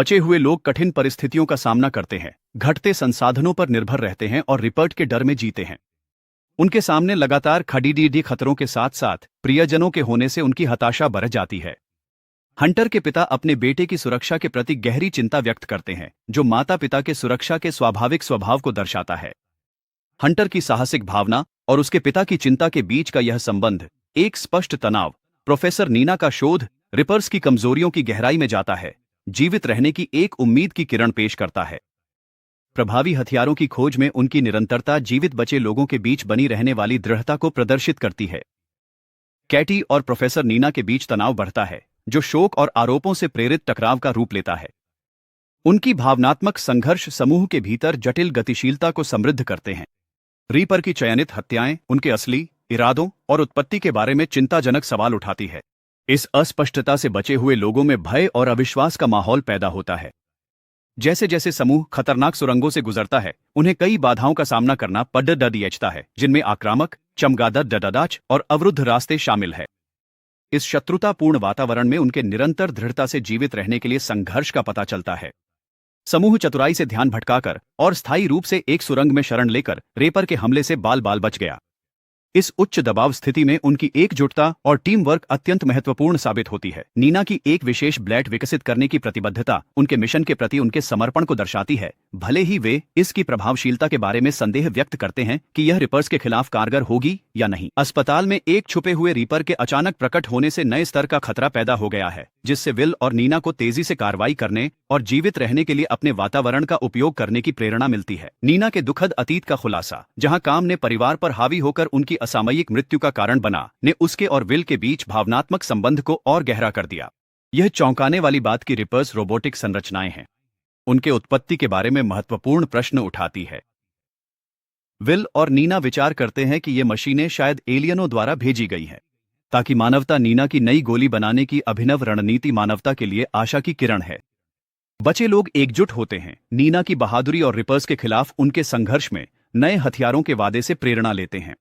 बचे हुए लोग कठिन परिस्थितियों का सामना करते हैं, घटते संसाधनों पर निर्भर रहते हैं और रिपर्ट के डर में जीते हैं। उनके सामने लगातार खड़ीडीडी खतरों के साथ साथ प्रियजनों के होने से उनकी हताशा बढ़ जाती है। हंटर के पिता अपने बेटे की सुरक्षा के प्रति गहरी चिंता व्यक्त करते हैं, जो माता पिता के सुरक्षा के स्वाभाविक स्वभाव को दर्शाता है। हंटर की साहसिक भावना और उसके पिता की चिंता के बीच का यह संबंध एक स्पष्ट तनाव। प्रोफेसर नीना का शोध रिपर्स की कमजोरियों की गहराई में जाता है, जीवित रहने की एक उम्मीद की किरण पेश करता है। प्रभावी हथियारों की खोज में उनकी निरंतरता जीवित बचे लोगों के बीच बनी रहने वाली दृढ़ता को प्रदर्शित करती है। कैटी और प्रोफेसर नीना के बीच तनाव बढ़ता है, जो शोक और आरोपों से प्रेरित टकराव का रूप लेता है। उनकी भावनात्मक संघर्ष समूह के भीतर जटिल गतिशीलता को समृद्ध करते हैं। रीपर की चयनित हत्याएं उनके असली इरादों और उत्पत्ति के बारे में चिंताजनक सवाल उठाती है। इस अस्पष्टता से बचे हुए लोगों में भय और अविश्वास का माहौल पैदा होता है। जैसे जैसे समूह खतरनाक सुरंगों से गुजरता है, उन्हें कई बाधाओं का सामना करना पड़ता है, जिनमें आक्रामक, चमगादड़ डडाडाच और अवरुद्ध रास्ते शामिल है। इस शत्रुतापूर्ण वातावरण में उनके निरंतर दृढ़ता से जीवित रहने के लिए संघर्ष का पता चलता है। समूह चतुराई से ध्यान भटकाकर और स्थायी रूप से एक सुरंग में शरण लेकर रेपर के हमले से बाल बाल बच गया। इस उच्च दबाव स्थिति में उनकी एकजुटता और टीम वर्क अत्यंत महत्वपूर्ण साबित होती है। नीना की एक विशेष ब्लेड विकसित करने की प्रतिबद्धता उनके मिशन के प्रति उनके समर्पण को दर्शाती है, भले ही वे इसकी प्रभावशीलता के बारे में संदेह व्यक्त करते हैं कि यह रिपर्स के खिलाफ कारगर होगी या नहीं। अस्पताल में एक छुपे हुए रीपर के अचानक प्रकट होने से नए स्तर का खतरा पैदा हो गया है, जिससे विल और नीना को तेजी से कार्रवाई करने और जीवित रहने के लिए अपने वातावरण का उपयोग करने की प्रेरणा मिलती है। नीना के दुखद अतीत का खुलासा, जहां काम ने परिवार पर हावी होकर उनकी असामयिक मृत्यु का कारण बना, ने उसके और विल के बीच भावनात्मक संबंध को और गहरा कर दिया। यह चौंकाने वाली बात कि रिपर्स रोबोटिक संरचनाएं हैं, उनके उत्पत्ति के बारे में महत्वपूर्ण प्रश्न उठाती है। विल और नीना विचार करते हैं कि ये मशीनें शायद एलियनों द्वारा भेजी गई हैं, ताकि मानवता नीना की नई गोली बनाने की अभिनव रणनीति मानवता के लिए आशा की किरण है। बचे लोग एकजुट होते हैं, नीना की बहादुरी और रिपर्स के खिलाफ उनके संघर्ष में नए हथियारों के वादे से प्रेरणा लेते हैं।